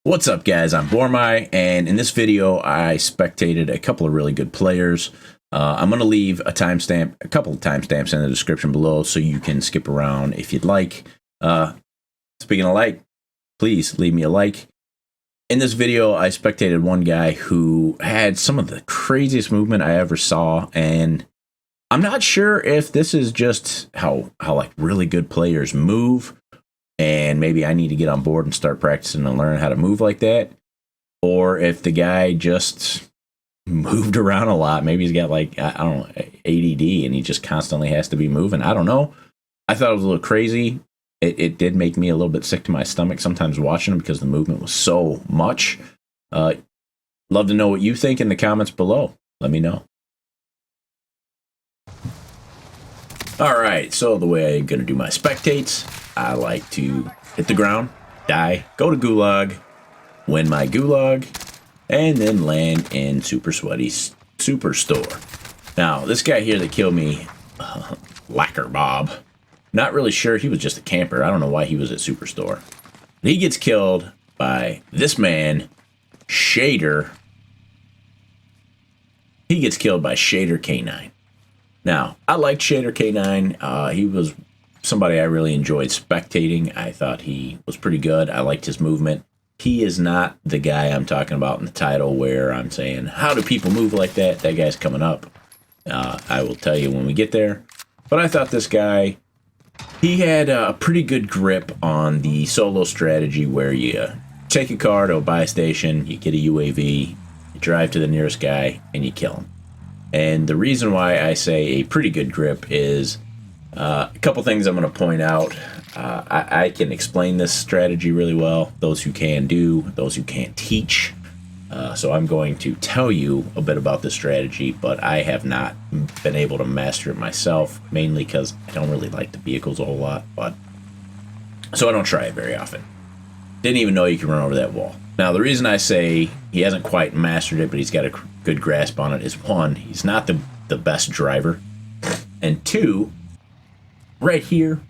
What's up, guys? I'm Bormai, and in this video I spectated a couple of really good players. I'm going to leave a timestamp, a couple of timestamps in the description below so you can skip around if you'd like. Speaking of like, please leave me a like. In this video I spectated one guy who had some of the craziest movement I ever saw, and I'm not sure if this is just how like really good players move, and maybe I need to get on board and start practicing and learn how to move like that, or if the guy just moved around a lot. Maybe he's got like, I don't know, ADD and he just constantly has to be moving. I don't know. I thought it was a little crazy. It did make me a little bit sick to my stomach sometimes watching him because the movement was so much. Love to know what you think in the comments below. Let me know. Alright, so the way I'm going to do my spectates, I like to hit the ground, die, go to Gulag, win my Gulag, and then land in Super Sweaty Superstore. Now, this guy here that killed me, Lacquer Bob, not really sure, he was just a camper. I don't know why he was at Superstore. He gets killed by this man, Shader. He gets killed by Shader K9. Now, I liked Shader K9. He was somebody I really enjoyed spectating. I thought he was pretty good. I liked his movement. He is not the guy I'm talking about in the title where I'm saying, how do people move like that? That guy's coming up. I will tell you when we get there. But I thought this guy, he had a pretty good grip on the solo strategy where you take a car to a buy station, you get a UAV, you drive to the nearest guy, and you kill him. And the reason why I say a pretty good grip is a couple things I'm going to point out. I can explain this strategy really well. Those who can do, those who can't teach. So I'm going to tell you a bit about this strategy, but I have not been able to master it myself, mainly because I don't really like the vehicles a whole lot. So I don't try it very often. Didn't even know you can run over that wall. Now, the reason I say he hasn't quite mastered it, but he's got a good grasp on it, is one, he's not the best driver, and two, right here,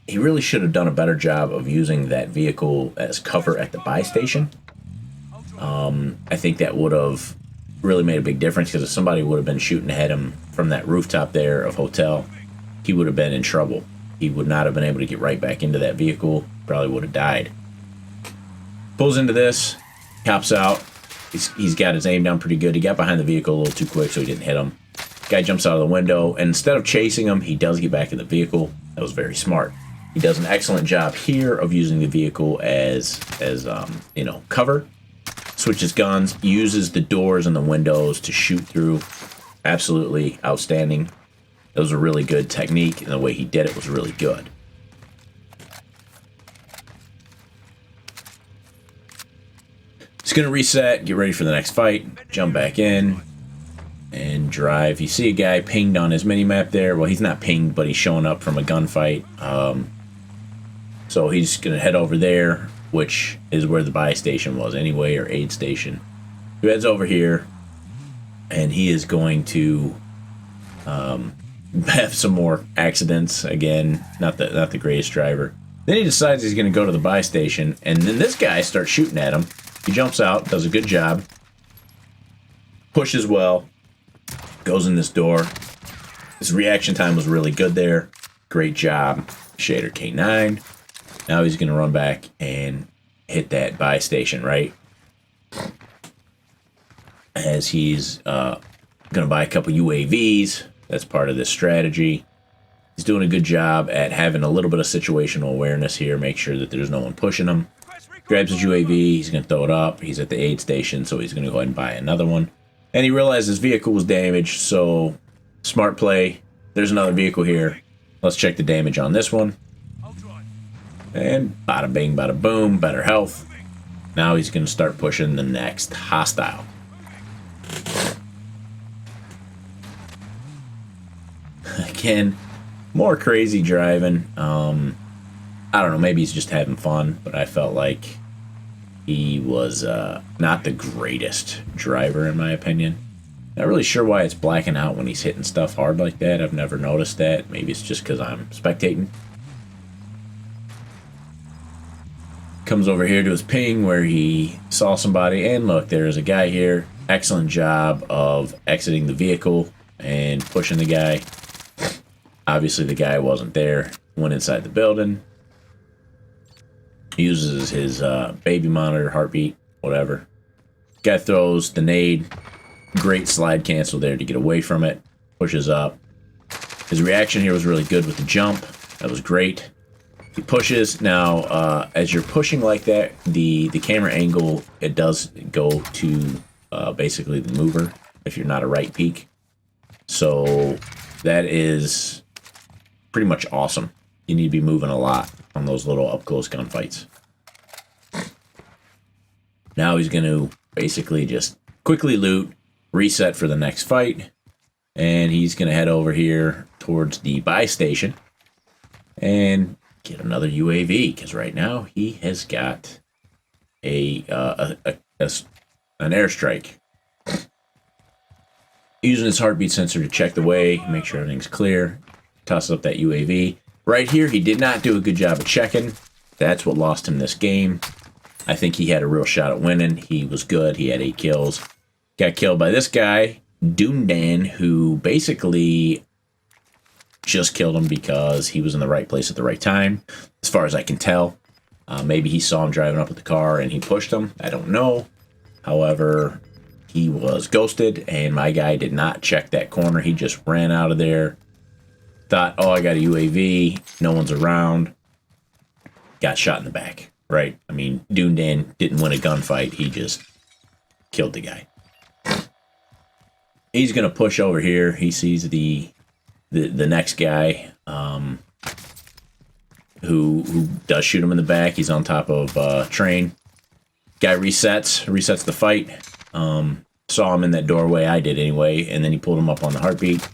he really should have done a better job of using that vehicle as cover at the buy station. I think that would have really made a big difference, because if somebody would have been shooting at him from that rooftop there of hotel, he would have been in trouble. He would not have been able to get right back into that vehicle, probably would have died. Pulls into this, hops out. He's got his aim down pretty good. He got behind the vehicle a little too quick, so he didn't hit him. Guy jumps out of the window, and instead of chasing him, he does get back in the vehicle. That was very smart. He does an excellent job here of using the vehicle as you know, cover. Switches guns, uses the doors and the windows to shoot through. Absolutely outstanding. That was a really good technique, and the way he did it was really good. He's going to reset, get ready for the next fight, jump back in, and drive. You see a guy pinged on his mini-map there. Well, he's not pinged, but he's showing up from a gunfight. So he's going to head over there, which is where the buy station was anyway, or aid station. He heads over here, and he is going to have some more accidents. Again, not the greatest driver. Then he decides he's going to go to the buy station, and then this guy starts shooting at him. He jumps out, does a good job, pushes well, goes in this door. His reaction time was really good there. Great job, Shader K9. Now he's going to run back and hit that buy station, right? As he's going to buy a couple UAVs. That's part of this strategy. He's doing a good job at having a little bit of situational awareness here. Make sure that there's no one pushing him. Grabs his UAV, he's going to throw it up. He's at the aid station, so he's going to go ahead and buy another one. And he realized his vehicle was damaged, so smart play. There's another vehicle here. Let's check the damage on this one. And bada bing, bada boom, better health. Now he's going to start pushing the next hostile. Again, more crazy driving. I don't know, maybe he's just having fun, but I felt like he was not the greatest driver, in my opinion. Not really sure why it's blacking out when he's hitting stuff hard like that. I've never noticed that. Maybe it's just because I'm spectating. Comes over here to his ping where he saw somebody, and look, there's a guy here. Excellent job of exiting the vehicle and pushing the guy. Obviously, the guy wasn't there. Went inside the building. Uses his baby monitor, heartbeat, whatever. Guy throws the nade. Great slide cancel there to get away from it. Pushes up. His reaction here was really good with the jump. That was great. He pushes. Now, as you're pushing like that, the camera angle, it does go to basically the mover if you're not a right peak. So that is pretty much awesome. You need to be moving a lot on those little up-close gunfights. Now he's going to basically just quickly loot, reset for the next fight, and he's going to head over here towards the buy station and get another UAV, because right now he has got an airstrike. Using his heartbeat sensor to check the way, make sure everything's clear, tosses up that UAV. Right here, he did not do a good job of checking. That's what lost him this game. I think he had a real shot at winning. He was good. He had 8 kills. Got killed by this guy, Doomdan, who basically just killed him because he was in the right place at the right time, as far as I can tell. Maybe he saw him driving up with the car and he pushed him. I don't know. However, he was ghosted, and my guy did not check that corner. He just ran out of there. Thought, oh, I got a UAV. No one's around. Got shot in the back, right? I mean, Doomdan didn't win a gunfight. He just killed the guy. He's going to push over here. He sees the next guy who does shoot him in the back. He's on top of a train. Guy resets the fight. Saw him in that doorway. I did anyway, and then he pulled him up on the heartbeat.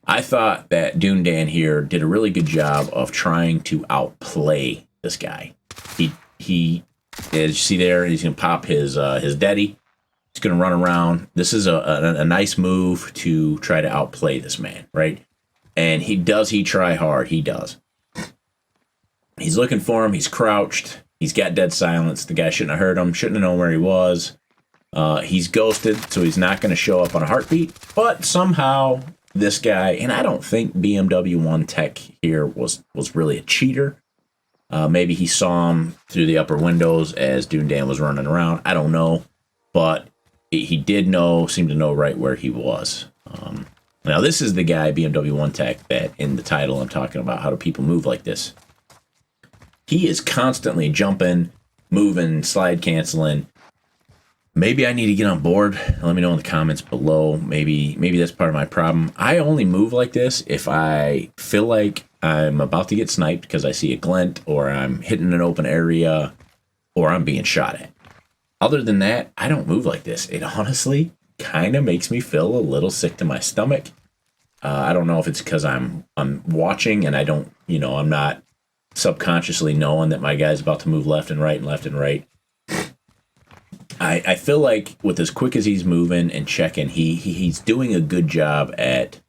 I thought that Doomdan here did a really good job of trying to outplay this guy. He as you see there, he's going to pop his daddy. He's going to run around. This is a nice move to try to outplay this man, right? And he try hard. He does. He's looking for him. He's crouched. He's got dead silence. The guy shouldn't have heard him. Shouldn't have known where he was. He's ghosted, so he's not going to show up on a heartbeat. But somehow this guy, and I don't think BMW 1 Tech here was really a cheater. Maybe he saw him through the upper windows as Doomdan was running around. I don't know. But he did seem to know right where he was. Now, this is the guy, BMW 1 Tech, that in the title I'm talking about. How do people move like this? He is constantly jumping, moving, slide canceling. Maybe I need to get on board. Let me know in the comments below. Maybe that's part of my problem. I only move like this if I feel like I'm about to get sniped because I see a glint, or I'm hitting an open area, or I'm being shot at. Other than that, I don't move like this. It honestly kind of makes me feel a little sick to my stomach. I don't know if it's because I'm watching and I don't, I'm not subconsciously knowing that my guy's about to move left and right and left and right. I feel like with as quick as he's moving and checking, he's doing a good job at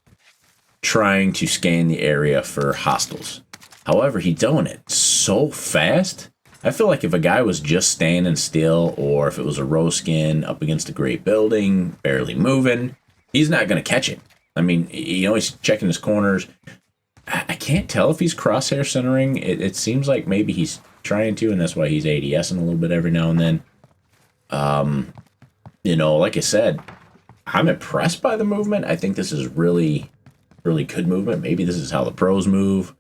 trying to scan the area for hostiles. However, he's doing it so fast. I feel like if a guy was just standing still, or if it was a row skin up against a great building, barely moving, he's not going to catch it. I mean, he's checking his corners. I can't tell if he's crosshair centering. It seems like maybe he's trying to, and that's why he's ADSing a little bit every now and then. Like I said, I'm impressed by the movement. I think this is really, really good movement. Maybe this is how the pros move.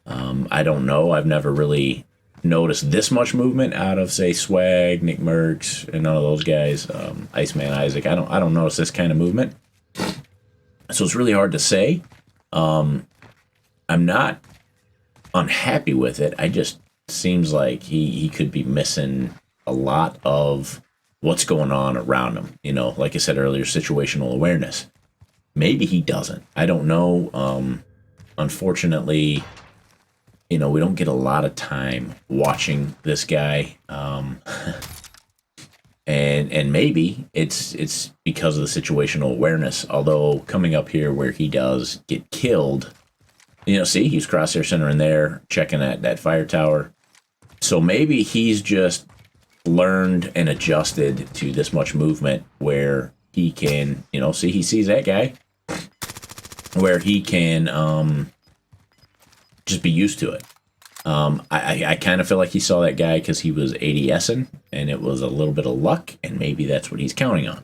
I don't know. I've never really noticed this much movement out of, say, Swag, Nick Merckx, and none of those guys. Iceman Isaac. I don't notice this kind of movement. So it's really hard to say. I'm not unhappy with it. I just seems like he could be missing a lot of what's going on around him. Like I said earlier, situational awareness. Maybe he doesn't. I don't know. Unfortunately, we don't get a lot of time watching this guy. And maybe it's because of the situational awareness. Although coming up here where he does get killed, see, he's crosshair centering there, checking that fire tower. So maybe he's just learned and adjusted to this much movement where he can, see, he sees that guy, where he can just be used to it. I kind of feel like he saw that guy because he was ADSing, and it was a little bit of luck, and maybe that's what he's counting on.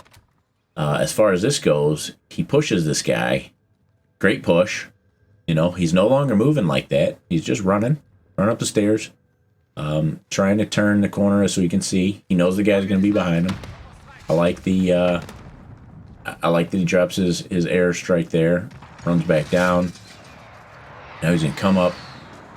As far as this goes, he pushes this guy. Great push. He's no longer moving like that. He's just running up the stairs, trying to turn the corner so he can see. He knows the guy's going to be behind him. I like that he drops his airstrike there, runs back down. Now he's going to come up.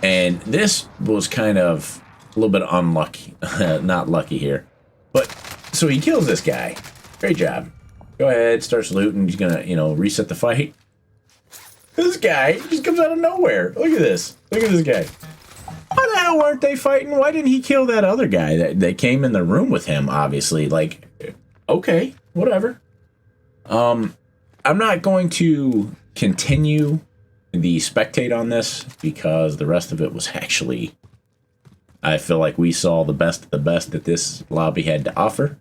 And this was kind of a little bit unlucky. Not lucky here. But, so he kills this guy. Great job. Go ahead, starts looting. He's going to, reset the fight. This guy just comes out of nowhere. Look at this. Look at this guy. Why the hell weren't they fighting? Why didn't he kill that other guy that came in the room with him, obviously? Like, okay, whatever. I'm not going to continue the spectate on this because the rest of it was actually, I feel like we saw the best of the best that this lobby had to offer.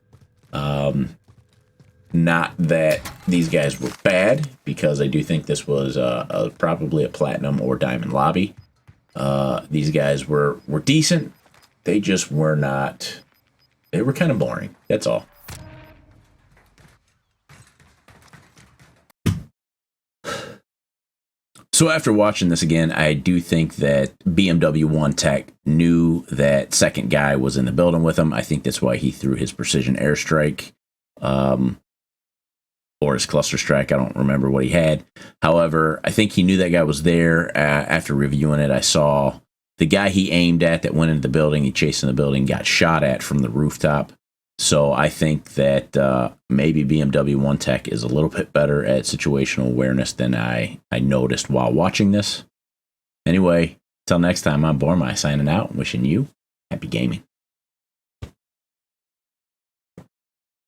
Not that these guys were bad, because I do think this was probably a platinum or diamond lobby. These guys were decent. They just were not. They were kind of boring. That's all. So after watching this again, I do think that BMW 1 Tech knew that second guy was in the building with him. I think that's why he threw his precision airstrike. Or his cluster strike. I don't remember what he had. However, I think he knew that guy was there. After reviewing it, I saw the guy he aimed at that went into the building, he chased in the building, got shot at from the rooftop. So I think that maybe BMW 1 Tech is a little bit better at situational awareness than I noticed while watching this. Anyway, till next time, I'm Bormai signing out, wishing you happy gaming.